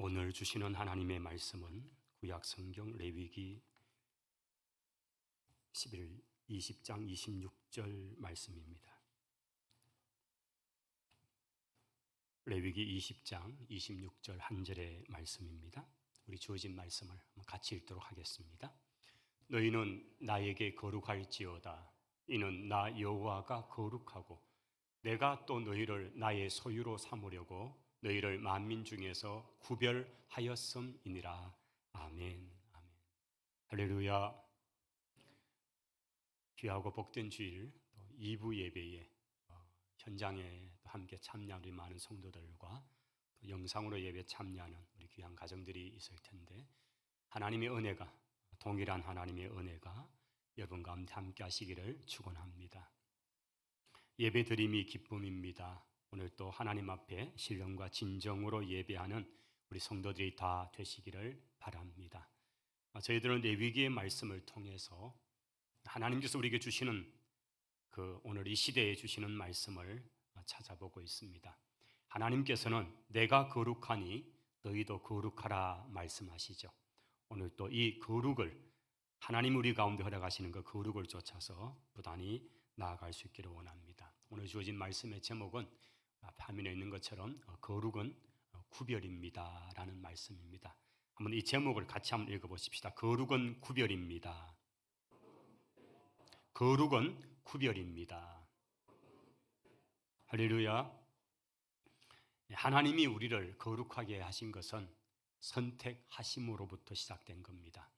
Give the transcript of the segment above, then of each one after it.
오늘 주시는 하나님의 말씀은 구약 성경 레위기 20장 26절 말씀입니다. 레위기 20장 26절 한 절의 말씀입니다. 우리 주어진 말씀을 같이 읽도록 하겠습니다. 너희는 나에게 거룩할지어다. 이는 나 여호와가 거룩하고 내가 또 너희를 나의 소유로 삼으려고 너희를 만민 중에서 구별하였음이니라. 아멘. 아멘. 할렐루야. 귀하고 복된 주일 2부 예배에 현장에 함께 참여하는 우리 많은 성도들과 또 영상으로 예배 참여하는 우리 귀한 가정들이 있을 텐데, 하나님의 은혜가, 동일한 하나님의 은혜가 여러분 가운데 함께 하시기를 축원합니다. 예배 드림이 기쁨입니다. 오늘 또 하나님 앞에 신령과 진정으로 예배하는 우리 성도들이 다 되시기를 바랍니다. 저희들은 레위기의 말씀을 통해서 하나님께서 우리에게 주시는 오늘 이 시대에 주시는 말씀을 찾아보고 있습니다. 하나님께서는 내가 거룩하니 너희도 거룩하라 말씀하시죠. 오늘 또 이 거룩을, 하나님 우리 가운데 허락하시는 그 거룩을 쫓아서 부단히 나아갈 수 있기를 원합니다. 오늘 주어진 말씀의 제목은 화면에 있는 것처럼 거룩은 구별입니다 라는 말씀입니다. 한번 이 제목을 같이 한번 읽어보십시다. 거룩은 구별입니다. 거룩은 구별입니다. 할렐루야. 하나님이 우리를 거룩하게 하신 것은 선택하심으로부터 시작된 겁니다.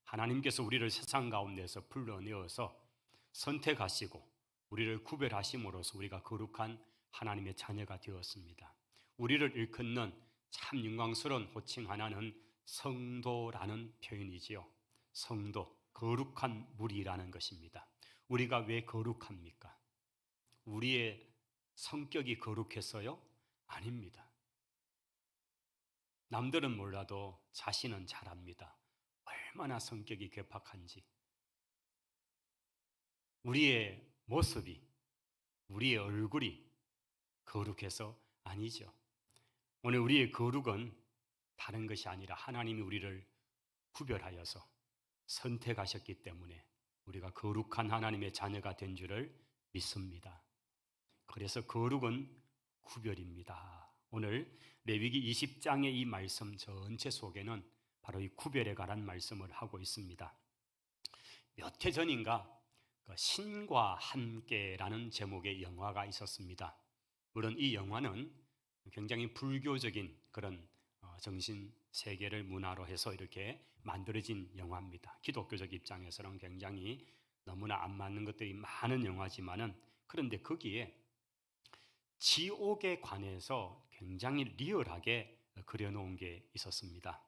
하나님께서 우리를 세상 가운데서 불러내어서 선택하시고 우리를 구별하심으로써 우리가 거룩한 하나님의 자녀가 되었습니다. 우리를 일컫는 참 영광스러운 호칭 하나는 성도라는 표현이지요. 성도, 거룩한 무리라는 것입니다. 우리가 왜 거룩합니까? 우리의 성격이 거룩해서요? 아닙니다. 남들은 몰라도 자신은 잘 압니다. 얼마나 성격이 괴팍한지. 우리의 모습이, 우리의 얼굴이 거룩해서 아니죠. 오늘 우리의 거룩은 다른 것이 아니라 하나님이 우리를 구별하여서 선택하셨기 때문에 우리가 거룩한 하나님의 자녀가 된 줄을 믿습니다. 그래서 거룩은 구별입니다. 오늘 레위기 20장의 이 말씀 전체 속에는 바로 이 구별에 관한 말씀을 하고 있습니다. 몇 해 전인가 신과 함께라는 제목의 영화가 있었습니다. 물론 이 영화는 굉장히 불교적인 그런 정신 세계를 문화로 해서 이렇게 만들어진 영화입니다. 기독교적 입장에서는 굉장히 너무나 안 맞는 것들이 많은 영화지만은, 그런데 거기에 지옥에 관해서 굉장히 리얼하게 그려놓은 게 있었습니다.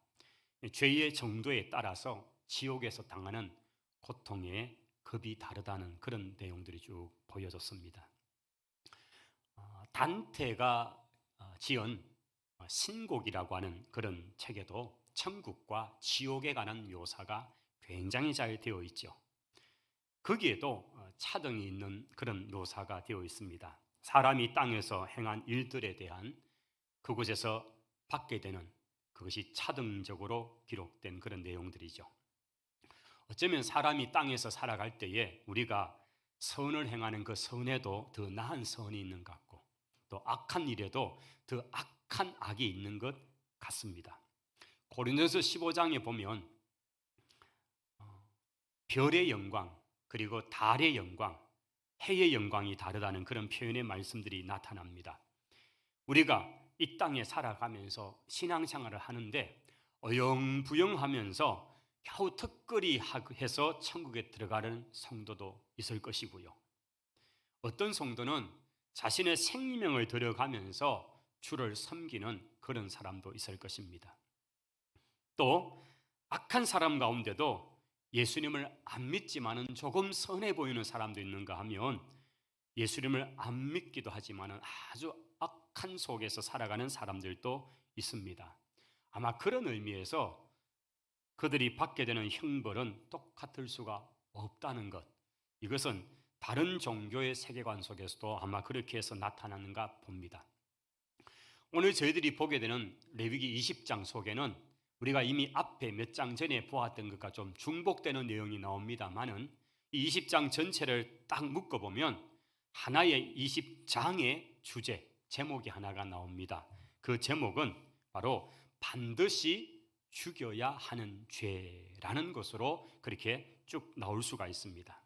죄의 정도에 따라서 지옥에서 당하는 고통의 급이 다르다는 그런 내용들이 쭉 보여졌습니다. 단테가 지은 신곡이라고 하는 그런 책에도 천국과 지옥에 관한 묘사가 굉장히 잘 되어 있죠. 거기에도 차등이 있는 그런 묘사가 되어 있습니다. 사람이 땅에서 행한 일들에 대한 그곳에서 받게 되는, 그것이 차등적으로 기록된 그런 내용들이죠. 어쩌면 사람이 땅에서 살아갈 때에 우리가 선을 행하는 그 선에도 더 나은 선이 있는 것 같고, 또 악한 일에도 더 악한 악이 있는 것 같습니다. 고린도서 15장에 보면 별의 영광, 그리고 달의 영광, 해의 영광이 다르다는 그런 표현의 말씀들이 나타납니다. 우리가 이 땅에 살아가면서 신앙생활을 하는데 어영부영하면서 겨우 특거리 해서 천국에 들어가는 성도도 있을 것이고요. 어떤 성도는 자신의 생명을 들여가면서 주를 섬기는 그런 사람도 있을 것입니다. 또 악한 사람 가운데도 예수님을 안 믿지만은 조금 선해 보이는 사람도 있는가 하면 예수님을 안 믿기도 하지만은 아주 악한 속에서 살아가는 사람들도 있습니다. 아마 그런 의미에서 그들이 받게 되는 형벌은 똑같을 수가 없다는 것, 이것은 다른 종교의 세계관 속에서도 아마 그렇게 해서 나타나는가 봅니다. 오늘 저희들이 보게 되는 레위기 20장 속에는 우리가 이미 앞에 몇 장 전에 보았던 것과 좀 중복되는 내용이 나옵니다만은 이 20장 전체를 딱 묶어보면 하나의 20장의 주제, 제목이 하나가 나옵니다. 그 제목은 바로 반드시 죽여야 하는 죄라는 것으로 그렇게 쭉 나올 수가 있습니다.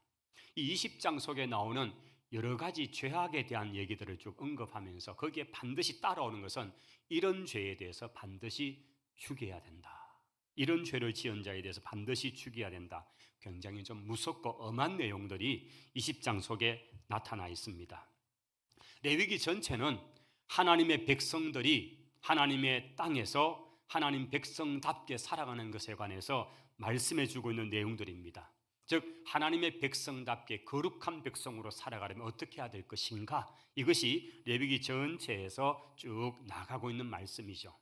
이 20장 속에 나오는 여러 가지 죄악에 대한 얘기들을 쭉 언급하면서 거기에 반드시 따라오는 것은 이런 죄에 대해서 반드시 죽여야 된다. 이런 죄를 지은 자에 대해서 반드시 죽여야 된다. 굉장히 좀 무섭고 엄한 내용들이 20장 속에 나타나 있습니다. 레위기 전체는 하나님의 백성들이 하나님의 땅에서 하나님 백성답게 살아가는 것에 관해서 말씀해 주고 있는 내용들입니다. 즉 하나님의 백성답게 거룩한 백성으로 살아가려면 어떻게 해야 될 것인가, 이것이 레위기 전체에서 쭉 나가고 있는 말씀이죠.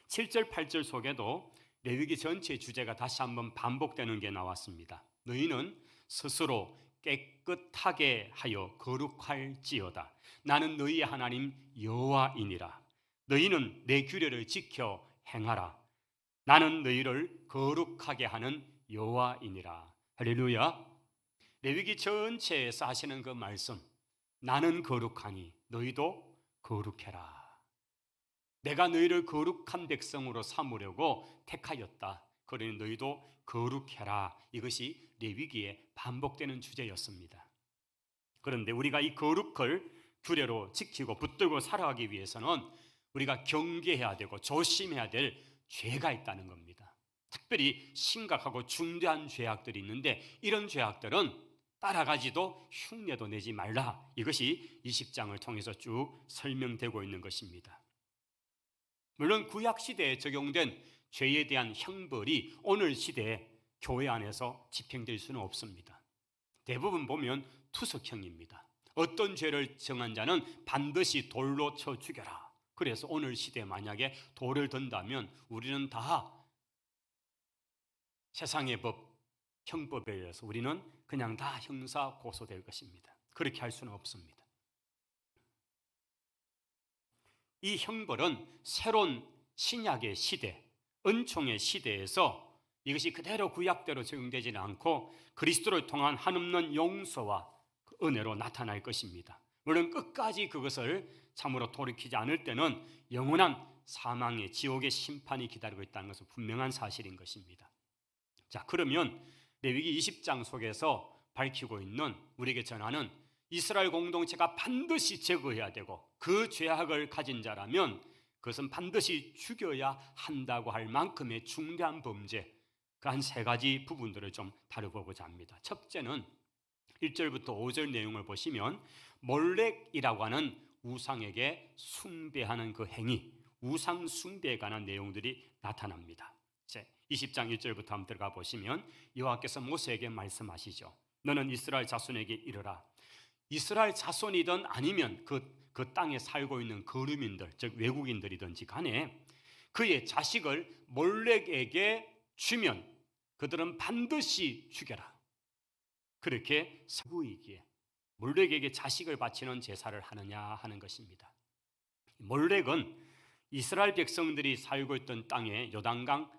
7절 8절 속에도 레위기 전체의 주제가 다시 한번 반복되는 게 나왔습니다. 너희는 스스로 깨끗하게 하여 거룩할지어다. 나는 너희의 하나님 여호와이니라. 너희는 내 규례를 지켜 행하라. 나는 너희를 거룩하게 하는 여호와이니라. 할렐루야. 레위기 전체에서 하시는 그 말씀, 나는 거룩하니 너희도 거룩해라. 내가 너희를 거룩한 백성으로 삼으려고 택하였다. 그러니 너희도 거룩해라. 이것이 레위기에 반복되는 주제였습니다. 그런데 우리가 이 거룩을 규례로 지키고 붙들고 살아가기 위해서는 우리가 경계해야 되고 조심해야 될 죄가 있다는 겁니다. 특별히 심각하고 중대한 죄악들이 있는데 이런 죄악들은 따라가지도 흉내도 내지 말라. 이것이 20장을 통해서 쭉 설명되고 있는 것입니다. 물론 구약 시대에 적용된 죄에 대한 형벌이 오늘 시대에 교회 안에서 집행될 수는 없습니다. 대부분 보면 투석형입니다. 어떤 죄를 정한 자는 반드시 돌로 쳐 죽여라. 그래서 오늘 시대에 만약에 돌을 든다면 우리는 다 세상의 법, 형법에 의해서 우리는 그냥 다 형사 고소될 것입니다. 그렇게 할 수는 없습니다. 이 형벌은 새로운 신약의 시대, 은총의 시대에서 이것이 그대로 구약대로 적용되지는 않고 그리스도를 통한 한없는 용서와 은혜로 나타날 것입니다. 물론 끝까지 그것을 참으로 돌이키지 않을 때는 영원한 사망의 지옥의 심판이 기다리고 있다는 것은 분명한 사실인 것입니다. 자, 그러면 레위기 20장 속에서 밝히고 있는, 우리에게 전하는 이스라엘 공동체가 반드시 제거해야 되고 그 죄악을 가진 자라면 그것은 반드시 죽여야 한다고 할 만큼의 중대한 범죄, 그 한 세 가지 부분들을 좀 다뤄보고자 합니다. 첫째는 1절부터 5절 내용을 보시면 몰렉이라고 하는 우상에게 숭배하는 그 행위, 우상 숭배에 관한 내용들이 나타납니다. 20장 1절부터 한번 들어가 보시면 여호와께서 모세에게 말씀하시죠. 너는 이스라엘 자손에게 이르라. 이스라엘 자손이든 아니면 그 땅에 살고 있는 거류민들, 즉 외국인들이든지 간에 그의 자식을 몰렉에게 주면 그들은 반드시 죽여라. 그렇게 서구이기에 몰렉에게 자식을 바치는 제사를 하느냐 하는 것입니다. 몰렉은 이스라엘 백성들이 살고 있던 땅에 요단강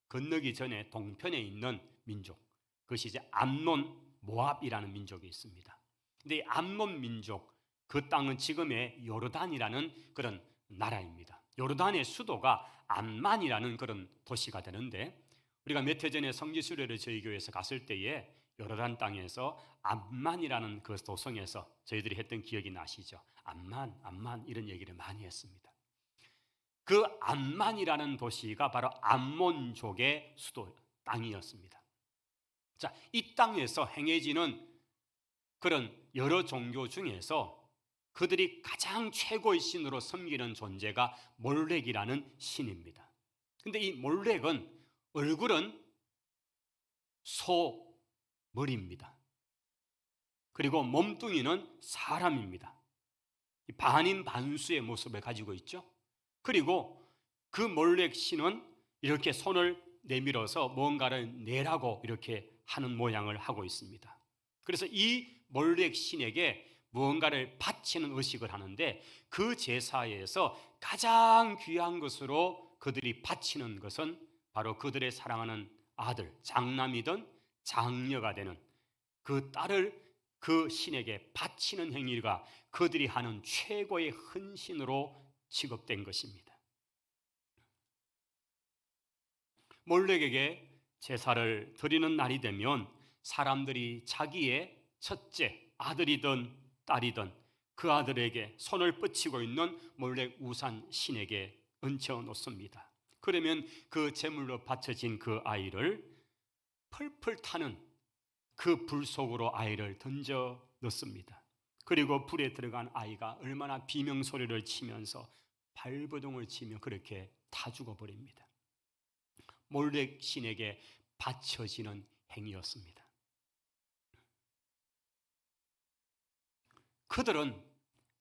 건너기 전에 동편에 있는 민족, 그것이 이제 암몬 모압이라는 민족이 있습니다. 근데 이 암몬 민족, 그 땅은 지금의 요르단이라는 그런 나라입니다. 요르단의 수도가 암만이라는 그런 도시가 되는데, 우리가 몇 해 전에 성지 수료를 저희 교회에서 갔을 때에 요르단 땅에서 암만이라는 그 도성에서 저희들이 했던 기억이 나시죠? 암만 이런 얘기를 많이 했습니다. 그 암만이라는 도시가 바로 암몬족의 수도 땅이었습니다. 자, 이 땅에서 행해지는 그런 여러 종교 중에서 그들이 가장 최고의 신으로 섬기는 존재가 몰렉이라는 신입니다. 근데 이 몰렉은 얼굴은 소 머리입니다. 그리고 몸뚱이는 사람입니다. 반인 반수의 모습을 가지고 있죠. 그리고 그 몰렉 신은 이렇게 손을 내밀어서 뭔가를 내라고 이렇게 하는 모양을 하고 있습니다. 그래서 이 몰렉 신에게 무언가를 바치는 의식을 하는데 그 제사에서 가장 귀한 것으로 그들이 바치는 것은 바로 그들의 사랑하는 아들, 장남이든 장녀가 되는 그 딸을 그 신에게 바치는 행위가 그들이 하는 최고의 헌신으로 취급된 것입니다. 몰렉에게 제사를 드리는 날이 되면 사람들이 자기의 첫째 아들이든 딸이든 그 아들에게 손을 뻗치고 있는 몰렉 우산 신에게 얹혀 놓습니다. 그러면 그 제물로 바쳐진 그 아이를 펄펄 타는 그 불 속으로 아이를 던져 넣습니다. 그리고 불에 들어간 아이가 얼마나 비명소리를 치면서 발버둥을 치며 그렇게 타 죽어버립니다. 몰렉 신에게 바쳐지는 행위였습니다. 그들은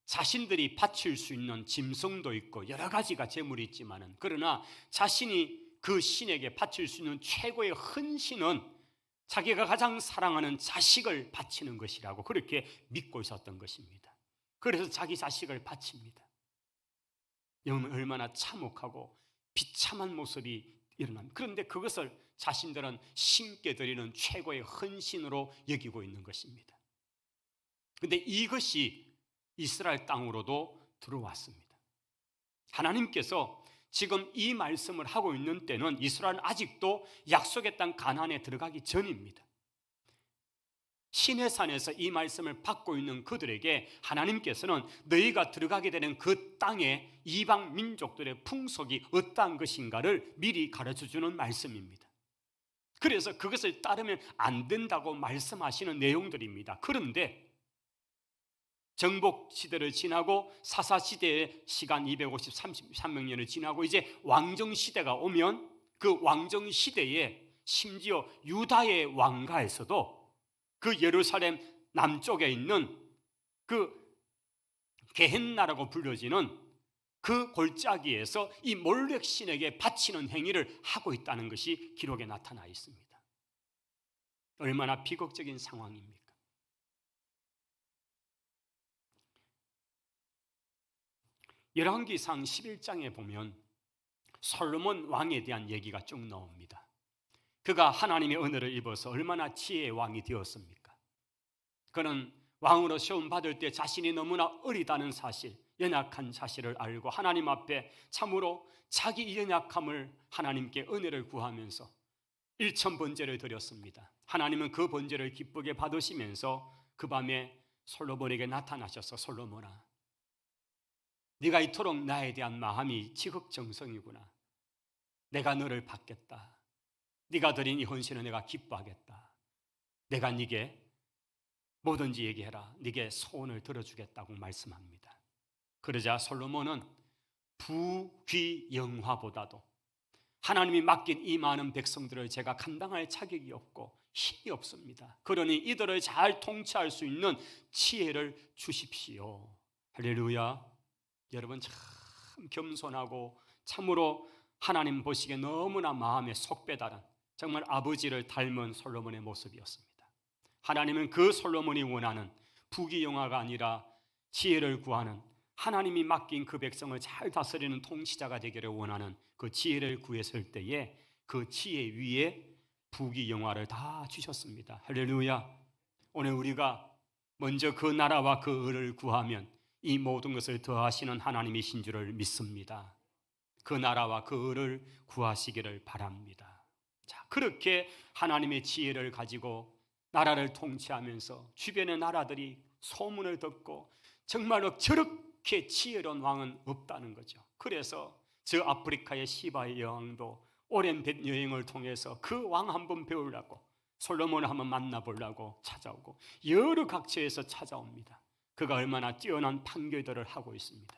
자신들이 바칠 수 있는 짐승도 있고 여러 가지가 제물이 있지만은, 그러나 자신이 그 신에게 바칠 수 있는 최고의 헌신은 자기가 가장 사랑하는 자식을 바치는 것이라고 그렇게 믿고 있었던 것입니다. 그래서 자기 자식을 바칩니다. 얼마나 참혹하고 비참한 모습이 일어납니다. 그런데 그것을 자신들은 신께 드리는 최고의 헌신으로 여기고 있는 것입니다. 그런데 이것이 이스라엘 땅으로도 들어왔습니다. 하나님께서 지금 이 말씀을 하고 있는 때는 이스라엘은 아직도 약속의 땅 가나안에 들어가기 전입니다. 시내산에서 이 말씀을 받고 있는 그들에게 하나님께서는 너희가 들어가게 되는 그 땅의 이방 민족들의 풍속이 어떠한 것인가를 미리 가르쳐주는 말씀입니다. 그래서 그것을 따르면 안 된다고 말씀하시는 내용들입니다. 그런데 정복 시대를 지나고 사사 시대의 시간 253년을 지나고 이제 왕정 시대가 오면 그 왕정 시대에 심지어 유다의 왕가에서도 그 예루살렘 남쪽에 있는 그 게헨나라고 불려지는 그 골짜기에서 이 몰렉 신에게 바치는 행위를 하고 있다는 것이 기록에 나타나 있습니다. 얼마나 비극적인 상황입니까? 열왕기상 11장에 보면 솔로몬 왕에 대한 얘기가 쭉 나옵니다. 그가 하나님의 은혜를 입어서 얼마나 지혜의 왕이 되었습니까? 그는 왕으로 시험 받을 때 자신이 너무나 어리다는 사실, 연약한 사실을 알고 하나님 앞에 참으로 자기 연약함을 하나님께 은혜를 구하면서 일천번제를 드렸습니다. 하나님은 그 번제를 기쁘게 받으시면서 그 밤에 솔로몬에게 나타나셔서 솔로몬아, 네가 이토록 나에 대한 마음이 지극정성이구나. 내가 너를 받겠다. 네가 드린 이 헌신을 내가 기뻐하겠다. 내가 네게 뭐든지 얘기해라. 네게 소원을 들어주겠다고 말씀합니다. 그러자 솔로몬은 부귀영화보다도 하나님이 맡긴 이 많은 백성들을 제가 감당할 자격이 없고 힘이 없습니다. 그러니 이들을 잘 통치할 수 있는 지혜를 주십시오. 할렐루야. 여러분, 참 겸손하고 참으로 하나님 보시기에 너무나 마음에 속 빼다른 정말 아버지를 닮은 솔로몬의 모습이었습니다. 하나님은 그 솔로몬이 원하는 부귀영화가 아니라 지혜를 구하는, 하나님이 맡긴 그 백성을 잘 다스리는 통치자가 되기를 원하는 그 지혜를 구했을 때에 그 지혜 위에 부귀영화를 다 주셨습니다. 할렐루야. 오늘 우리가 먼저 그 나라와 그 의를 구하면 이 모든 것을 더하시는 하나님이신 줄을 믿습니다. 그 나라와 그 의를 구하시기를 바랍니다. 자, 그렇게 하나님의 지혜를 가지고 나라를 통치하면서 주변의 나라들이 소문을 듣고 정말로 저렇게 지혜로운 왕은 없다는 거죠. 그래서 저 아프리카의 시바의 여왕도 오랜 여행을 통해서 그 왕 한번 배우려고, 솔로몬을 한번 만나보려고 찾아오고 여러 각처에서 찾아옵니다. 그가 얼마나 뛰어난 판결들을 하고 있습니다.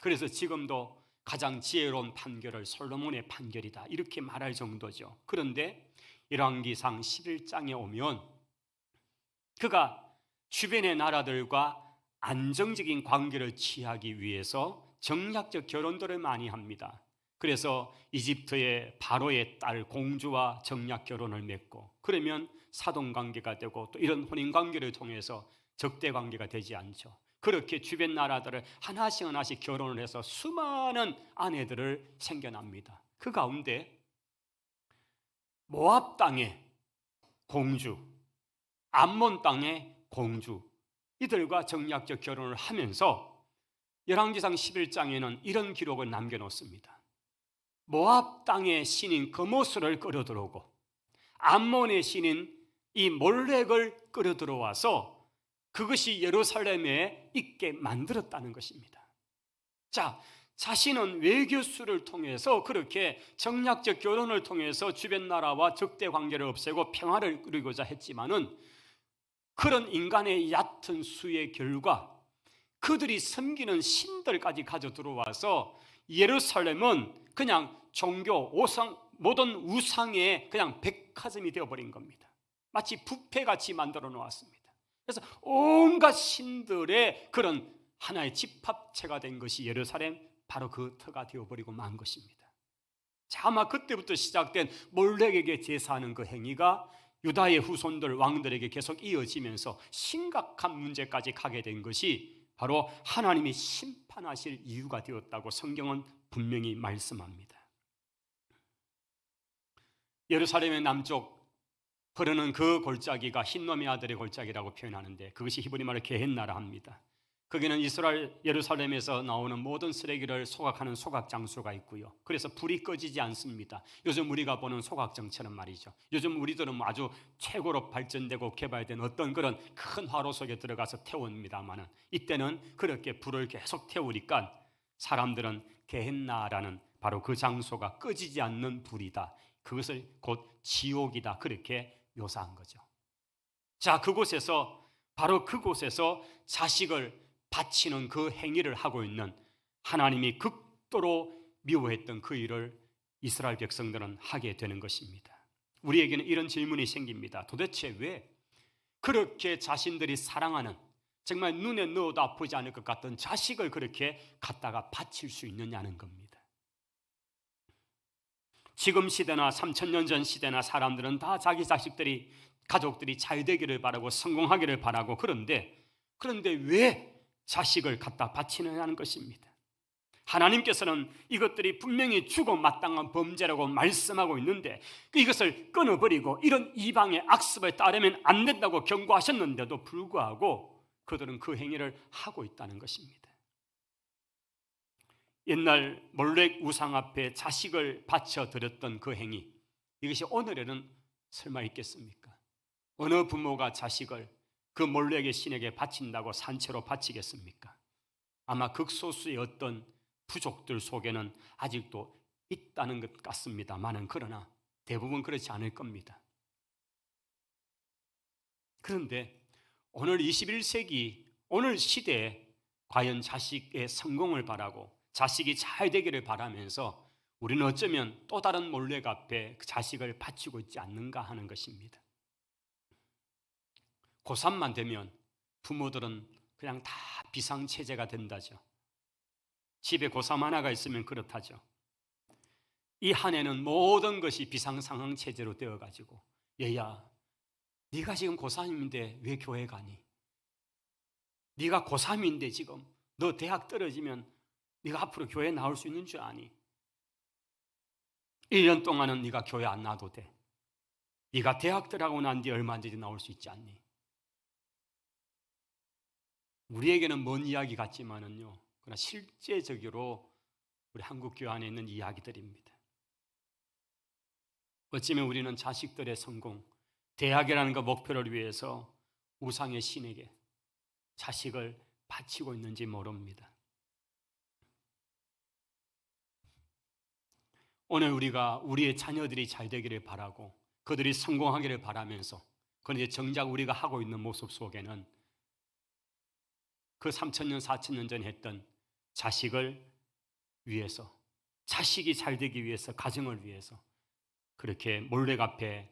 그래서 지금도 가장 지혜로운 판결을 솔로몬의 판결이다 이렇게 말할 정도죠. 그런데 열왕기상 11장에 오면 그가 주변의 나라들과 안정적인 관계를 취하기 위해서 정략적 결혼들을 많이 합니다. 그래서 이집트의 바로의 딸 공주와 정략 결혼을 맺고, 그러면 사돈관계가 되고 또 이런 혼인관계를 통해서 적대 관계가 되지 않죠. 그렇게 주변 나라들을 하나씩 하나씩 결혼을 해서 수많은 아내들을 생겨납니다. 그 가운데 모압 땅의 공주, 암몬 땅의 공주, 이들과 정략적 결혼을 하면서 열왕기상 11장에는 이런 기록을 남겨놓습니다. 모압 땅의 신인 거모스를 끌어들어오고 암몬의 신인 이 몰렉을 끌어들어와서 그것이 예루살렘에 있게 만들었다는 것입니다. 자, 자신은 외교수를 통해서 그렇게 정략적 결혼을 통해서 주변 나라와 적대 관계를 없애고 평화를 이루고자 했지만은 그런 인간의 얕은 수의 결과 그들이 섬기는 신들까지 가져 들어와서 예루살렘은 그냥 종교, 모든 우상의 그냥 백화점이 되어버린 겁니다. 마치 뷔페같이 만들어 놓았습니다. 그래서 온갖 신들의 그런 하나의 집합체가 된 것이 예루살렘, 바로 그 터가 되어버리고 만 것입니다. 자, 아마 그때부터 시작된 몰렉에게 제사하는 그 행위가 유다의 후손들 왕들에게 계속 이어지면서 심각한 문제까지 가게 된 것이 바로 하나님이 심판하실 이유가 되었다고 성경은 분명히 말씀합니다. 예루살렘의 남쪽 흐르는 그 골짜기가 흰놈의 아들의 골짜기라고 표현하는데 그것이 히브리 말로 게헨나라 합니다. 거기는 이스라엘 예루살렘에서 나오는 모든 쓰레기를 소각하는 소각 장소가 있고요. 그래서 불이 꺼지지 않습니다. 요즘 우리가 보는 소각정처럼 말이죠. 요즘 우리들은 아주 최고로 발전되고 개발된 어떤 그런 큰 화로 속에 들어가서 태웁니다만은 이때는 그렇게 불을 계속 태우니까 사람들은 게헨나라는 바로 그 장소가 꺼지지 않는 불이다, 그것을 곧 지옥이다, 그렇게 묘사한 거죠. 자, 그곳에서 바로 그곳에서 자식을 바치는 그 행위를 하고 있는 하나님이 극도로 미워했던 그 일을 이스라엘 백성들은 하게 되는 것입니다. 우리에게는 이런 질문이 생깁니다. 도대체 왜 그렇게 자신들이 사랑하는, 정말 눈에 넣어도 아프지 않을 것 같던 자식을 그렇게 갖다가 바칠 수 있느냐는 겁니다. 지금 시대나 3000년 전 시대나 사람들은 다 자기 자식들이, 가족들이 잘 되기를 바라고 성공하기를 바라고, 그런데 왜 자식을 갖다 바치느냐는 것입니다. 하나님께서는 이것들이 분명히 죽어 마땅한 범죄라고 말씀하고 있는데 이것을 끊어버리고 이런 이방의 악습에 따르면 안 된다고 경고하셨는데도 불구하고 그들은 그 행위를 하고 있다는 것입니다. 옛날 몰렉 우상 앞에 자식을 바쳐 드렸던 그 행위, 이것이 오늘에는 설마 있겠습니까? 어느 부모가 자식을 그 몰렉의 신에게 바친다고 산채로 바치겠습니까? 아마 극소수의 어떤 부족들 속에는 아직도 있다는 것 같습니다만은, 그러나 대부분 그렇지 않을 겁니다. 그런데 오늘 21세기 오늘 시대에 과연 자식의 성공을 바라고 자식이 잘 되기를 바라면서 우리는 어쩌면 또 다른 몰렉 앞에 그 자식을 바치고 있지 않는가 하는 것입니다. 고3만 되면 부모들은 그냥 다 비상체제가 된다죠. 집에 고3 하나가 있으면 그렇다죠. 이 한 해는 모든 것이 비상상황체제로 되어가지고, 얘야, 네가 지금 고3인데 왜 교회 가니? 네가 고3인데 지금 너 대학 떨어지면 네가 앞으로 교회 나올 수 있는 줄 아니? 1년 동안은 네가 교회 안 나와도 돼. 네가 대학 들어가고 난 뒤에 얼마든지 나올 수 있지 않니? 우리에게는 먼 이야기 같지만은요, 그러나 실제적으로 우리 한국 교회 안에 있는 이야기들입니다. 어쩌면 우리는 자식들의 성공, 대학이라는 그 목표를 위해서 우상의 신에게 자식을 바치고 있는지 모릅니다. 오늘 우리가 우리의 자녀들이 잘 되기를 바라고 그들이 성공하기를 바라면서, 그런데 정작 우리가 하고 있는 모습 속에는 그 3000년, 4000년 전에 했던 자식을 위해서, 자식이 잘 되기 위해서, 가정을 위해서 그렇게 몰렉 앞에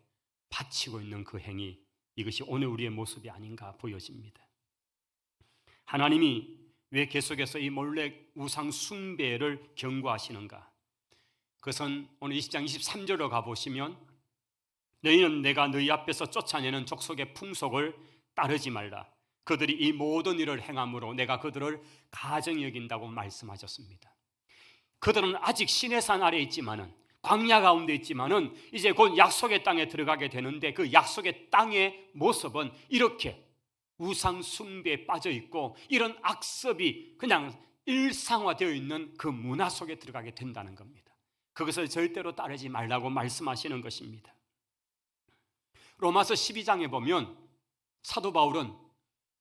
바치고 있는 그 행위, 이것이 오늘 우리의 모습이 아닌가 보여집니다. 하나님이 왜 계속해서 이 몰렉 우상 숭배를 경고하시는가? 그것은 오늘 20장 23절로 가보시면, 너희는 내가 너희 앞에서 쫓아내는 족속의 풍속을 따르지 말라. 그들이 이 모든 일을 행함으로 내가 그들을 가증히 여긴다고 말씀하셨습니다. 그들은 아직 시내산 아래에 있지만은, 광야 가운데 있지만은 이제 곧 약속의 땅에 들어가게 되는데, 그 약속의 땅의 모습은 이렇게 우상 숭배에 빠져 있고 이런 악습이 그냥 일상화되어 있는 그 문화 속에 들어가게 된다는 겁니다. 그것을 절대로 따르지 말라고 말씀하시는 것입니다. 로마서 12장에 보면 사도 바울은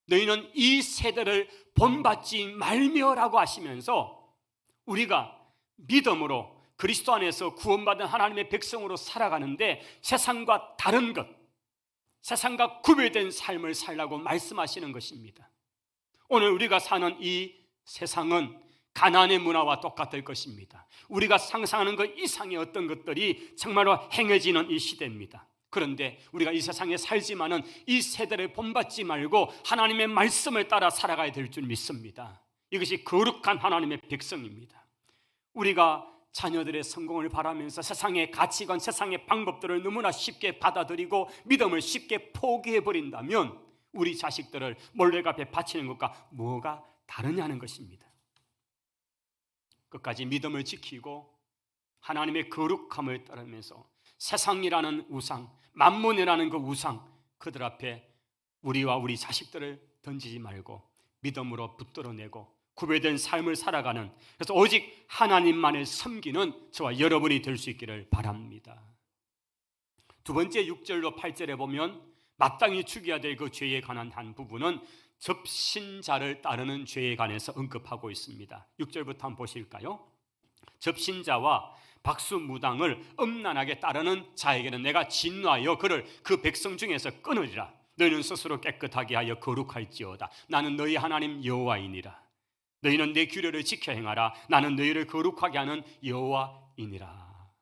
너희는 이 세대를 본받지 말며라고 하시면서 우리가 믿음으로 그리스도 안에서 구원받은 하나님의 백성으로 살아가는데 세상과 다른 것, 세상과 구별된 삶을 살라고 말씀하시는 것입니다. 오늘 우리가 사는 이 세상은 가나안의 문화와 똑같을 것입니다. 우리가 상상하는 것 이상의 어떤 것들이 정말로 행해지는 이 시대입니다. 그런데 우리가 이 세상에 살지만은 이 세대를 본받지 말고 하나님의 말씀을 따라 살아가야 될 줄 믿습니다. 이것이 거룩한 하나님의 백성입니다. 우리가 자녀들의 성공을 바라면서 세상의 가치관, 세상의 방법들을 너무나 쉽게 받아들이고 믿음을 쉽게 포기해버린다면 우리 자식들을 몰래 앞에 바치는 것과 뭐가 다르냐는 것입니다. 끝까지 믿음을 지키고 하나님의 거룩함을 따르면서 세상이라는 우상, 만몬이라는 그 우상, 그들 앞에 우리와 우리 자식들을 던지지 말고 믿음으로 붙들어내고 구별된 삶을 살아가는, 그래서 오직 하나님만을 섬기는 저와 여러분이 될 수 있기를 바랍니다. 두 번째 6절로 8절에 보면 마땅히 죽여야 될 그 죄에 관한 한 부분은 접신자를 따르는 죄에 관해서 언급하고 있습니다. 6절부터 한번 보실까요? 접신자와 박수무당을 엄란하게 따르는 자에게는 내가 진노하여 그를 그 백성 중에서 끊으리라. 너희는 스스로 깨끗하게 하여 거룩할지어다. 나는 너희 하나님 여호와이니라. 너희는 내 규례를 지켜 행하라. 나는 너희를 거룩하게 하는 여호와이니라.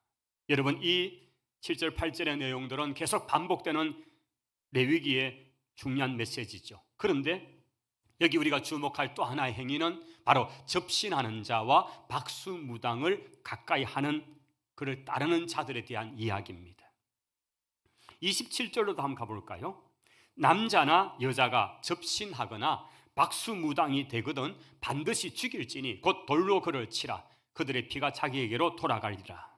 여러분, 이 7절 8절의 내용들은 계속 반복되는 레위기의 중요한 메시지죠. 그런데 여기 우리가 주목할 또 하나의 행위는 바로 접신하는 자와 박수무당을 가까이 하는, 그를 따르는 자들에 대한 이야기입니다. 27절로도 한번 가볼까요? 남자나 여자가 접신하거나 박수무당이 되거든 반드시 죽일지니 곧 돌로 그를 치라. 그들의 피가 자기에게로 돌아가리라.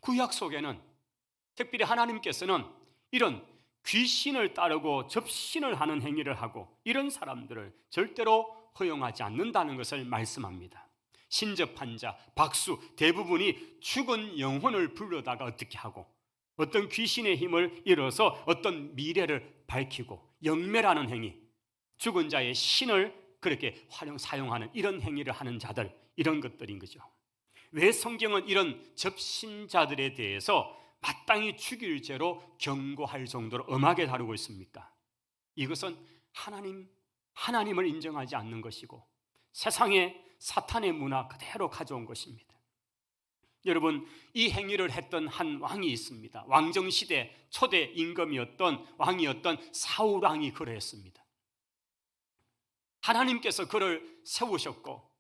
구약 속에는 특별히 하나님께서는 이런 귀신을 따르고 접신을 하는 행위를 하고 이런 사람들을 절대로 허용하지 않는다는 것을 말씀합니다. 신접한 자, 박수 대부분이 죽은 영혼을 불러다가 어떻게 하고 어떤 귀신의 힘을 잃어서 어떤 미래를 밝히고 영매라는 행위, 죽은 자의 신을 그렇게 사용하는 이런 행위를 하는 자들, 이런 것들인 거죠. 왜 성경은 이런 접신자들에 대해서 마땅히 죽일 죄로 경고할 정도로 엄하게 다루고 있습니까? 이것은 하나님을 인정하지 않는 것이고 세상의 사탄의 문화 그대로 가져온 것입니다. 여러분, 이 행위를 했던 한 왕이 있습니다. 왕정시대 초대 임금이었던 왕이었던 사울 왕이 그러했습니다. 하나님께서 그를 세우셨고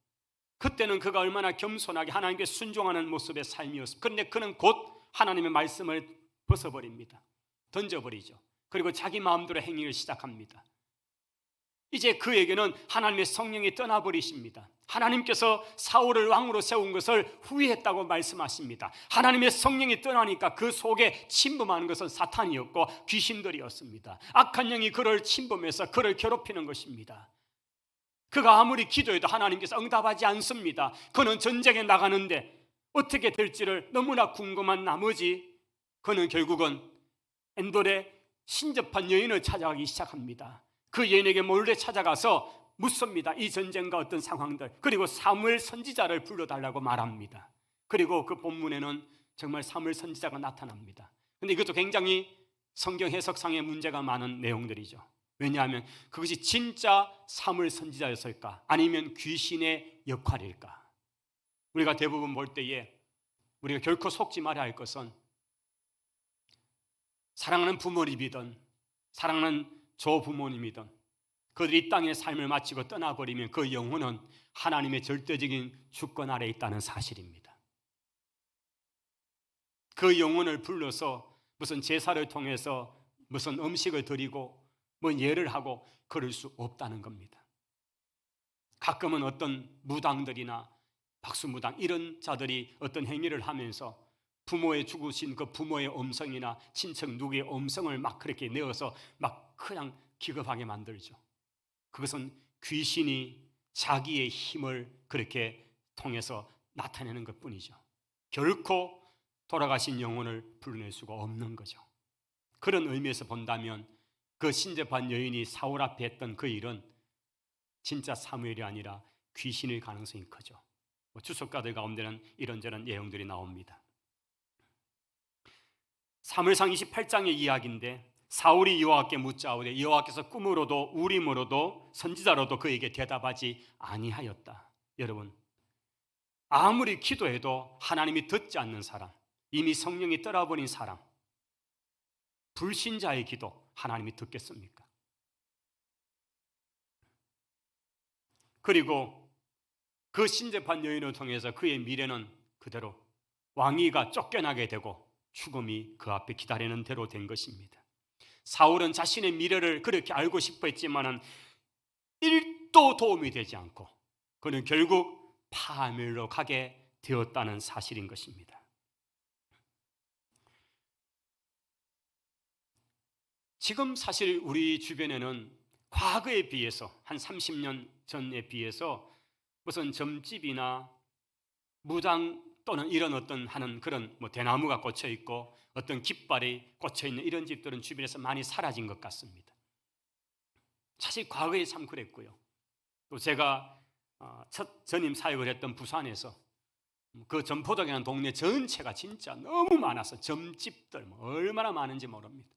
그때는 그가 얼마나 겸손하게 하나님께 순종하는 모습의 삶이었습니다. 그런데 그는 곧 하나님의 말씀을 벗어버립니다. 던져버리죠. 그리고 자기 마음대로 행위를 시작합니다. 이제 그에게는 하나님의 성령이 떠나버리십니다. 하나님께서 사울을 왕으로 세운 것을 후회했다고 말씀하십니다. 하나님의 성령이 떠나니까 그 속에 침범하는 것은 사탄이었고 귀신들이었습니다. 악한 영이 그를 침범해서 그를 괴롭히는 것입니다. 그가 아무리 기도해도 하나님께서 응답하지 않습니다. 그는 전쟁에 나가는데 어떻게 될지를 너무나 궁금한 나머지 그는 결국은 엔돌의 신접한 여인을 찾아가기 시작합니다. 그 여인에게 몰래 찾아가서 묻습니다. 이 전쟁과 어떤 상황들, 그리고 사무엘 선지자를 불러달라고 말합니다. 그리고 그 본문에는 정말 사무엘 선지자가 나타납니다. 그런데 이것도 굉장히 성경 해석상의 문제가 많은 내용들이죠. 왜냐하면 그것이 진짜 사무엘 선지자였을까 아니면 귀신의 역할일까? 우리가 대부분 볼 때에 우리가 결코 속지 말아야 할 것은 사랑하는 부모님이든 사랑하는 조부모님이든 그들이 이 땅의 삶을 마치고 떠나버리면 그 영혼은 하나님의 절대적인 주권 아래에 있다는 사실입니다. 그 영혼을 불러서 무슨 제사를 통해서 무슨 음식을 드리고 뭐 예를 하고 그럴 수 없다는 겁니다. 가끔은 어떤 무당들이나 박수무당 이런 자들이 어떤 행위를 하면서 부모의 죽으신 그 부모의 음성이나 친척 누구의 음성을 막 그렇게 내어서 막 그냥 기겁하게 만들죠. 그것은 귀신이 자기의 힘을 그렇게 통해서 나타내는 것뿐이죠. 결코 돌아가신 영혼을 불러낼 수가 없는 거죠. 그런 의미에서 본다면 그 신접한 여인이 사울 앞에 했던 그 일은 진짜 사무엘이 아니라 귀신일 가능성이 크죠. 주석가들 가운데는 이런저런 내용들이 나옵니다. 사무엘상 28장의 이야기인데 사울이 여호와께 묻자오되 여호와께서 꿈으로도 우림으로도 선지자로도 그에게 대답하지 아니하였다. 여러분, 아무리 기도해도 하나님이 듣지 않는 사람, 이미 성령이 떠나버린 사람, 불신자의 기도 하나님이 듣겠습니까? 그리고 그 신접한 여인을 통해서 그의 미래는 그대로 왕위가 쫓겨나게 되고 죽음이 그 앞에 기다리는 대로 된 것입니다. 사울은 자신의 미래를 그렇게 알고 싶어 했지만은 1도 도움이 되지 않고 그는 결국 파멸로 가게 되었다는 사실인 것입니다. 지금 사실 우리 주변에는 과거에 비해서 한 30년 전에 비해서 무슨 점집이나 무당 또는 이런 어떤 하는 그런 대나무가 꽂혀 있고 어떤 깃발이 꽂혀 있는 이런 집들은 주변에서 많이 사라진 것 같습니다. 사실 과거에 참 그랬고요. 또 제가 첫 전임 사역을 했던 부산에서 그 전포동이라는 동네 전체가 진짜 너무 많아서 점집들 얼마나 많은지 모릅니다.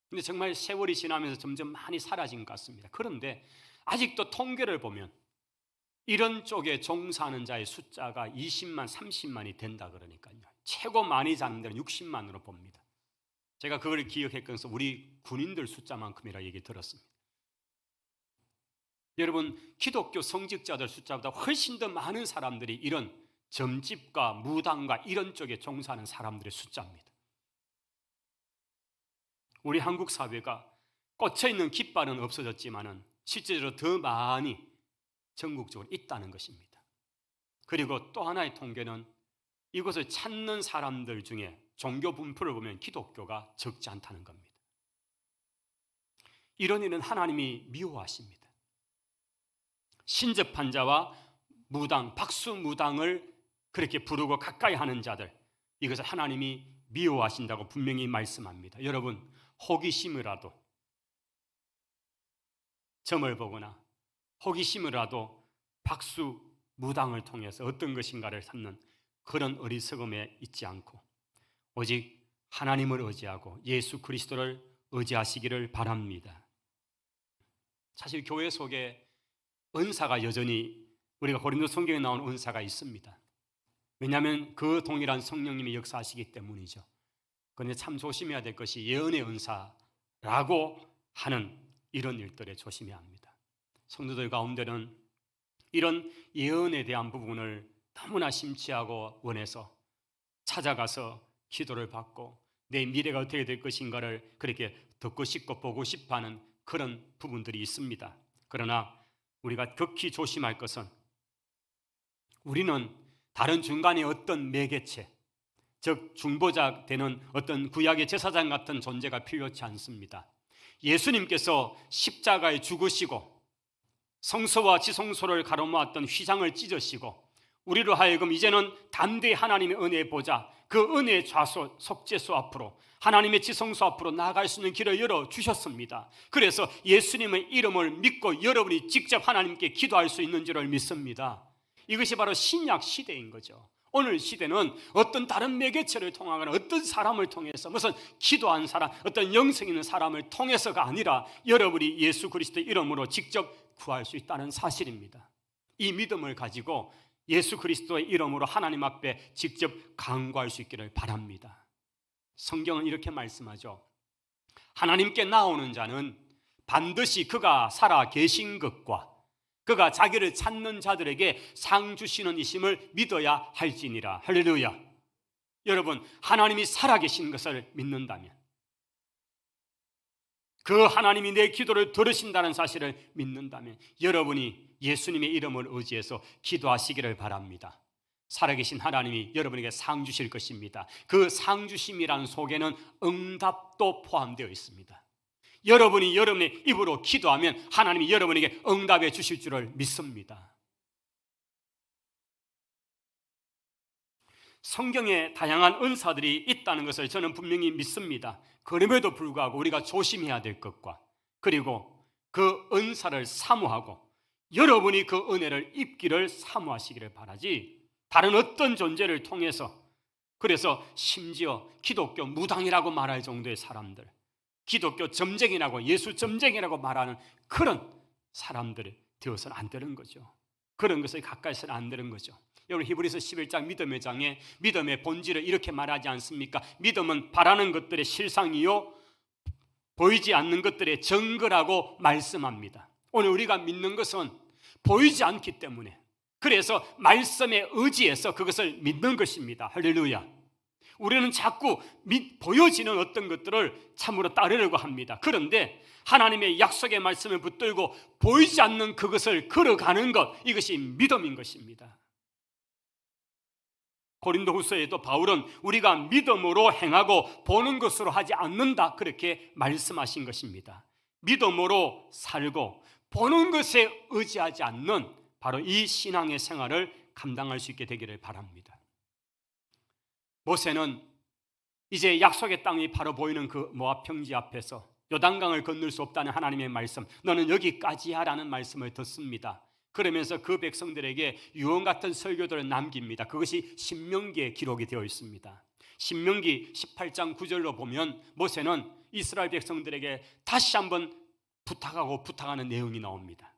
근데 정말 세월이 지나면서 점점 많이 사라진 것 같습니다. 그런데 아직도 통계를 보면 이런 쪽에 종사하는 자의 숫자가 20만, 30만이 된다 그러니까요. 최고 많이 사는 데는 60만으로 봅니다. 제가 그걸 기억했건서 우리 군인들 숫자만큼이라 얘기 들었습니다. 여러분, 기독교 성직자들 숫자보다 훨씬 더 많은 사람들이 이런 점집과 무당과 이런 쪽에 종사하는 사람들의 숫자입니다. 우리 한국 사회가 꽂혀있는 깃발은 없어졌지만은 실제로 더 많이 전국적으로 있다는 것입니다. 그리고 또 하나의 통계는 이것을 찾는 사람들 중에 종교 분포를 보면 기독교가 적지 않다는 겁니다. 이런 일은 하나님이 미워하십니다. 신접한 자와 무당, 박수무당을 그렇게 부르고 가까이 하는 자들, 이것을 하나님이 미워하신다고 분명히 말씀합니다. 여러분, 호기심이라도 점을 보거나 호기심이라도 박수무당을 통해서 어떤 것인가를 찾는 그런 어리석음에 있지 않고 오직 하나님을 의지하고 예수 그리스도를 의지하시기를 바랍니다. 사실 교회 속에 은사가 여전히 우리가 고린도 성경에 나온 은사가 있습니다. 왜냐하면 그 동일한 성령님이 역사하시기 때문이죠. 그런데 참 조심해야 될 것이 예언의 은사라고 하는 이런 일들에 조심해야 합니다. 성도들 가운데는 이런 예언에 대한 부분을 너무나 심취하고 원해서 찾아가서 기도를 받고 내 미래가 어떻게 될 것인가를 그렇게 듣고 싶고 보고 싶어하는 그런 부분들이 있습니다. 그러나 우리가 극히 조심할 것은 우리는 다른 중간에 어떤 매개체, 즉 중보자 되는 어떤 구약의 제사장 같은 존재가 필요치 않습니다. 예수님께서 십자가에 죽으시고 성소와 지성소를 가로막았던 휘장을 찢으시고 우리로 하여금 이제는 담대히 하나님의 은혜의 보좌, 그 은혜의 좌소 속죄소 앞으로 하나님의 지성소 앞으로 나아갈 수 있는 길을 열어주셨습니다. 그래서 예수님의 이름을 믿고 여러분이 직접 하나님께 기도할 수 있는 줄을 믿습니다. 이것이 바로 신약 시대인 거죠. 오늘 시대는 어떤 다른 매개체를 통하거나 어떤 사람을 통해서 무슨 기도한 사람, 어떤 영성 있는 사람을 통해서가 아니라 여러분이 예수 그리스도의 이름으로 직접 구할 수 있다는 사실입니다. 이 믿음을 가지고 예수 그리스도의 이름으로 하나님 앞에 직접 간구할 수 있기를 바랍니다. 성경은 이렇게 말씀하죠. 하나님께 나오는 자는 반드시 그가 살아 계신 것과 그가 자기를 찾는 자들에게 상 주시는 이심을 믿어야 할지니라. 할렐루야. 여러분, 하나님이 살아계신 것을 믿는다면 그 하나님이 내 기도를 들으신다는 사실을 믿는다면 여러분이 예수님의 이름을 의지해서 기도하시기를 바랍니다. 살아계신 하나님이 여러분에게 상 주실 것입니다. 그 상 주심이라는 속에는 응답도 포함되어 있습니다. 여러분이 여러분의 입으로 기도하면 하나님이 여러분에게 응답해 주실 줄을 믿습니다. 성경에 다양한 은사들이 있다는 것을 저는 분명히 믿습니다. 그럼에도 불구하고 우리가 조심해야 될 것과 그리고 그 은사를 사모하고 여러분이 그 은혜를 입기를 사모하시기를 바라지, 다른 어떤 존재를 통해서, 그래서 심지어 기독교 무당이라고 말할 정도의 사람들, 기독교 점쟁이라고, 예수 점쟁이라고 말하는 그런 사람들이 되어서는 안 되는 거죠. 그런 것을 가까이서는 안 되는 거죠. 여러분, 히브리서 11장 믿음의 장에 믿음의 본질을 이렇게 말하지 않습니까? 믿음은 바라는 것들의 실상이요 보이지 않는 것들의 증거라고 말씀합니다. 오늘 우리가 믿는 것은 보이지 않기 때문에, 그래서 말씀에 의지해서 그것을 믿는 것입니다. 할렐루야. 우리는 자꾸 보여지는 어떤 것들을 참으로 따르려고 합니다. 그런데 하나님의 약속의 말씀을 붙들고 보이지 않는 그것을 걸어가는 것, 이것이 믿음인 것입니다. 고린도후서에도 바울은 우리가 믿음으로 행하고 보는 것으로 하지 않는다, 그렇게 말씀하신 것입니다. 믿음으로 살고 보는 것에 의지하지 않는 바로 이 신앙의 생활을 감당할 수 있게 되기를 바랍니다. 모세는 이제 약속의 땅이 바로 보이는 그 모압 평지 앞에서 요단강을 건널 수 없다는 하나님의 말씀, 너는 여기까지야 라는 말씀을 듣습니다. 그러면서 그 백성들에게 유언 같은 설교들을 남깁니다. 그것이 신명기에 기록이 되어 있습니다. 신명기 18장 9절로 보면 모세는 이스라엘 백성들에게 다시 한번 부탁하는 내용이 나옵니다.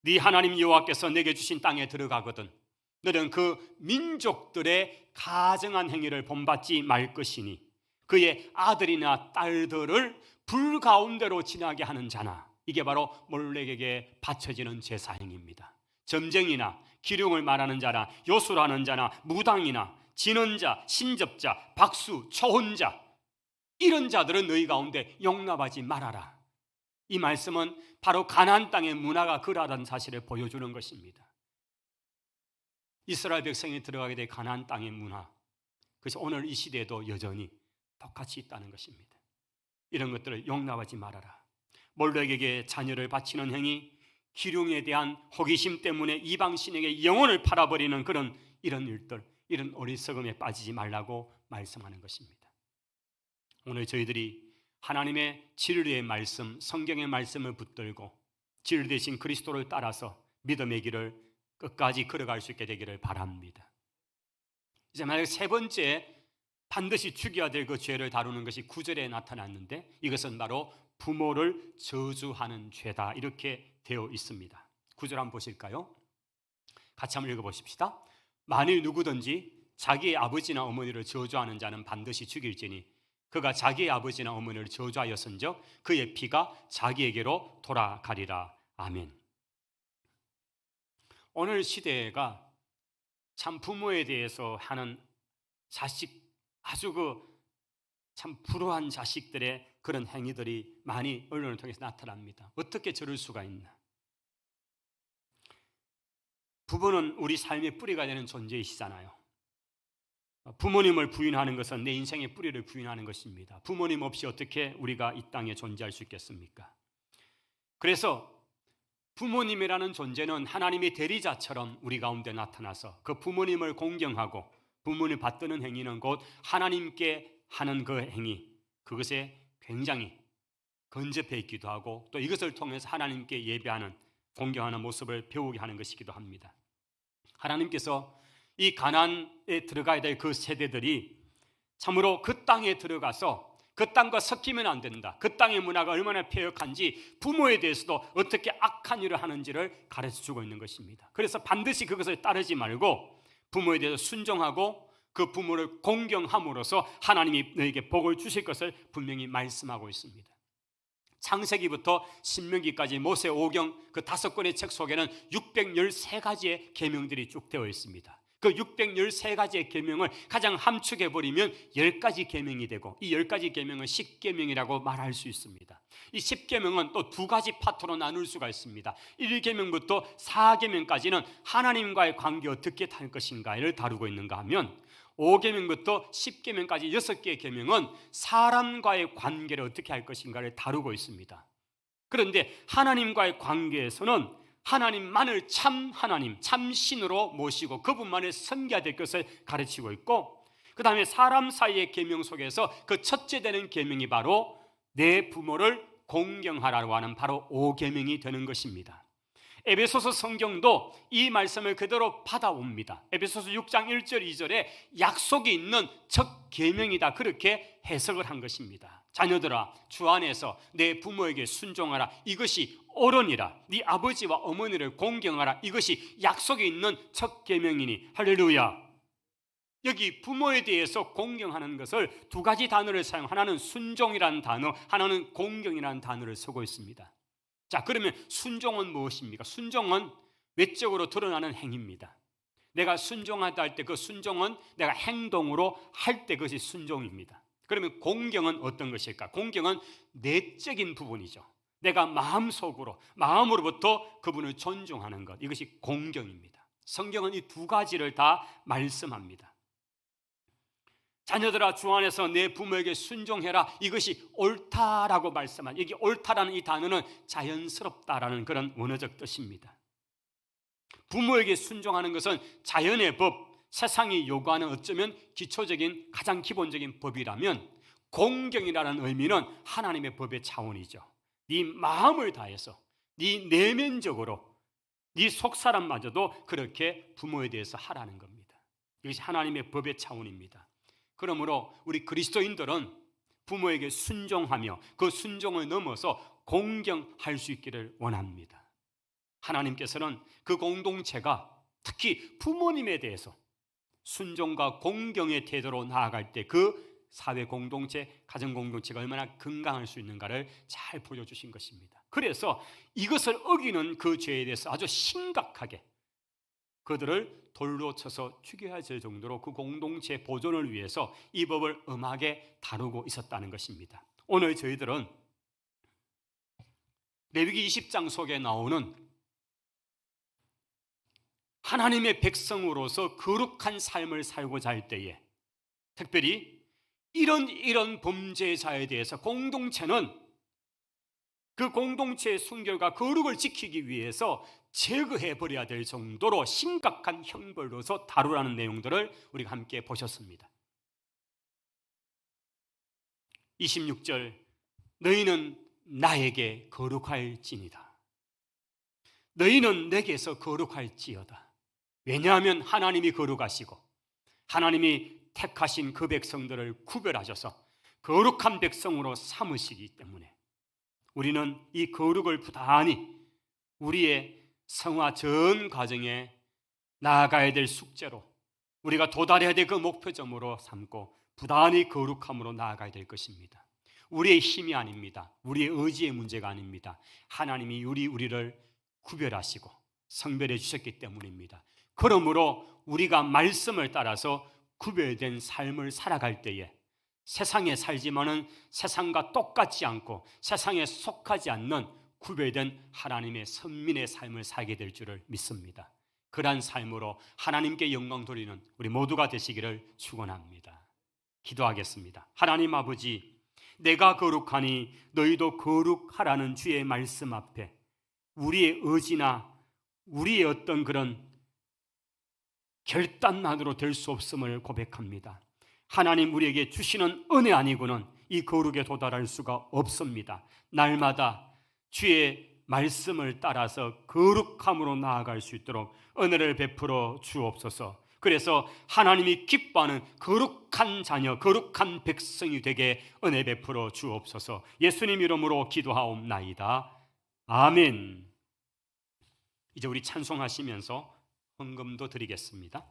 네 하나님 여호와께서 내게 주신 땅에 들어가거든 너는 그 민족들의 가증한 행위를 본받지 말 것이니 그의 아들이나 딸들을 불 가운데로 지나게 하는 자나, 이게 바로 몰렉에게 바쳐지는 제사 행위입니다. 점쟁이나 기륭을 말하는 자나 요술하는 자나 무당이나 지는 자, 신접자, 박수, 초혼자, 이런 자들은 너희 가운데 용납하지 말아라. 이 말씀은 바로 가나안 땅의 문화가 그러하다는 사실을 보여주는 것입니다. 이스라엘 백성이 들어가게 된 가나안 땅의 문화, 그래서 오늘 이 시대에도 여전히 똑같이 있다는 것입니다. 이런 것들을 용납하지 말아라. 몰렉에게 자녀를 바치는 행위, 기륭에 대한 호기심 때문에 이방신에게 영혼을 팔아버리는 이런 일들, 이런 어리석음에 빠지지 말라고 말씀하는 것입니다. 오늘 저희들이 하나님의 진리의 말씀, 성경의 말씀을 붙들고 진리 되신 그리스도를 따라서 믿음의 길을 끝까지 걸어갈 수 있게 되기를 바랍니다. 이제 만약 세 번째 반드시 죽여야 될 그 죄를 다루는 것이 9절에 나타났는데, 이것은 바로 부모를 저주하는 죄다, 이렇게 되어 있습니다. 9절 한번 보실까요? 같이 한번 읽어보십시다. 만일 누구든지 자기의 아버지나 어머니를 저주하는 자는 반드시 죽일지니 그가 자기의 아버지나 어머니를 저주하였은즉 그의 피가 자기에게로 돌아가리라. 아멘. 오늘 시대가 참 부모에 대해서 하는 자식, 아주 참 불우한 자식들의 그런 행위들이 많이 언론을 통해서 나타납니다. 어떻게 저럴 수가 있나? 부모는 우리 삶의 뿌리가 되는 존재이시잖아요. 부모님을 부인하는 것은 내 인생의 뿌리를 부인하는 것입니다. 부모님 없이 어떻게 우리가 이 땅에 존재할 수 있겠습니까? 그래서 부모님이라는 존재는 하나님의 대리자처럼 우리 가운데 나타나서 그 부모님을 공경하고 부모님을 받드는 행위는 곧 하나님께 하는 그 행위, 그것에 굉장히 근접해 있기도 하고 또 이것을 통해서 하나님께 예배하는, 공경하는 모습을 배우게 하는 것이기도 합니다. 하나님께서 이 가나안에 들어가야 될 그 세대들이 참으로 그 땅에 들어가서 그 땅과 섞이면 안 된다, 그 땅의 문화가 얼마나 폐역한지, 부모에 대해서도 어떻게 악한 일을 하는지를 가르쳐주고 있는 것입니다. 그래서 반드시 그것을 따르지 말고 부모에 대해서 순종하고 그 부모를 공경함으로써 하나님이 너에게 복을 주실 것을 분명히 말씀하고 있습니다. 창세기부터 신명기까지 모세오경 그 5권의 책 속에는 613가지의 계명들이 쭉 되어 있습니다. 그 그 613가지의 계명을 가장 함축해 버리면 10가지 계명이 되고, 이 10가지 계명은 10계명이라고 말할 수 있습니다. 이 10계명은 또 두 가지 파트로 나눌 수가 있습니다. 1계명부터 4계명까지는 하나님과의 관계 어떻게 할 것인가를 다루고 있는가 하면, 5계명부터 10계명까지 6개의 계명은 사람과의 관계를 어떻게 할 것인가를 다루고 있습니다. 그런데 하나님과의 관계에서는 하나님만을 참 하나님, 참 신으로 모시고 그분만을 섬겨야 될 것을 가르치고 있고, 그 다음에 사람 사이의 계명 속에서 그 첫째 되는 계명이 바로 내 부모를 공경하라고 하는 바로 5계명이 되는 것입니다. 에베소서 성경도 이 말씀을 그대로 받아옵니다. 에베소서 6장 1절 2절에 약속이 있는 첫 계명이다, 그렇게 해석을 한 것입니다. 자녀들아, 주 안에서 내 부모에게 순종하라, 이것이 옳으니라. 네 아버지와 어머니를 공경하라, 이것이 약속이 있는 첫 계명이니. 할렐루야. 여기 부모에 대해서 공경하는 것을 두 가지 단어를 사용, 하나는 순종이라는 단어, 하나는 공경이라는 단어를 쓰고 있습니다. 자, 그러면 순종은 무엇입니까? 순종은 외적으로 드러나는 행위입니다. 내가 순종하다 할 때 그 순종은 내가 행동으로 할 때 그것이 순종입니다. 그러면 공경은 어떤 것일까? 공경은 내적인 부분이죠. 내가 마음으로부터 그분을 존중하는 것, 이것이 공경입니다. 성경은 이 두 가지를 다 말씀합니다. 자녀들아, 주 안에서 내 부모에게 순종해라, 이것이 옳다라고 말씀한, 여기 옳다라는 이 단어는 자연스럽다라는 그런 원어적 뜻입니다. 부모에게 순종하는 것은 자연의 법, 세상이 요구하는 어쩌면 기초적인 가장 기본적인 법이라면, 공경이라는 의미는 하나님의 법의 차원이죠. 네 마음을 다해서, 네 내면적으로, 네 속사람마저도 그렇게 부모에 대해서 하라는 겁니다. 이것이 하나님의 법의 차원입니다. 그러므로 우리 그리스도인들은 부모에게 순종하며 그 순종을 넘어서 공경할 수 있기를 원합니다. 하나님께서는 그 공동체가 특히 부모님에 대해서 순종과 공경의 태도로 나아갈 때 그 사회 공동체, 가정 공동체가 얼마나 건강할 수 있는가를 잘 보여주신 것입니다. 그래서 이것을 어기는 그 죄에 대해서 아주 심각하게 그들을 돌로 쳐서 죽여야 될 정도로 그 공동체 보존을 위해서 이 법을 엄하게 다루고 있었다는 것입니다. 오늘 저희들은 레위기 20장 속에 나오는 하나님의 백성으로서 거룩한 삶을 살고자 할 때에, 특별히 이런 범죄자에 대해서 공동체는 그 공동체의 순결과 거룩을 지키기 위해서 제거해버려야 될 정도로 심각한 형벌로서 다루라는 내용들을 우리가 함께 보셨습니다. 26절, 너희는 나에게 거룩할지니다. 너희는 내게서 거룩할지어다. 왜냐하면 하나님이 거룩하시고 하나님이 택하신 그 백성들을 구별하셔서 거룩한 백성으로 삼으시기 때문에 우리는 이 거룩을 부단히 우리의 성화 전 과정에 나아가야 될 숙제로, 우리가 도달해야 될 그 목표점으로 삼고 부단히 거룩함으로 나아가야 될 것입니다. 우리의 힘이 아닙니다. 우리의 의지의 문제가 아닙니다. 하나님이 우리를 구별하시고 성별해 주셨기 때문입니다. 그러므로 우리가 말씀을 따라서 구별된 삶을 살아갈 때에 세상에 살지만은 세상과 똑같지 않고 세상에 속하지 않는 구별된 하나님의 선민의 삶을 살게 될 줄을 믿습니다. 그러한 삶으로 하나님께 영광 돌리는 우리 모두가 되시기를 축원합니다. 기도하겠습니다. 하나님 아버지, 내가 거룩하니 너희도 거룩하라는 주의 말씀 앞에 우리의 의지나 우리의 어떤 그런 결단만으로 될 수 없음을 고백합니다. 하나님 우리에게 주시는 은혜 아니고는 이 거룩에 도달할 수가 없습니다. 날마다 주의 말씀을 따라서 거룩함으로 나아갈 수 있도록 은혜를 베풀어 주옵소서. 그래서 하나님이 기뻐하는 거룩한 자녀, 거룩한 백성이 되게 은혜 베풀어 주옵소서. 예수님 이름으로 기도하옵나이다. 아멘. 이제 우리 찬송하시면서 헌금도 드리겠습니다.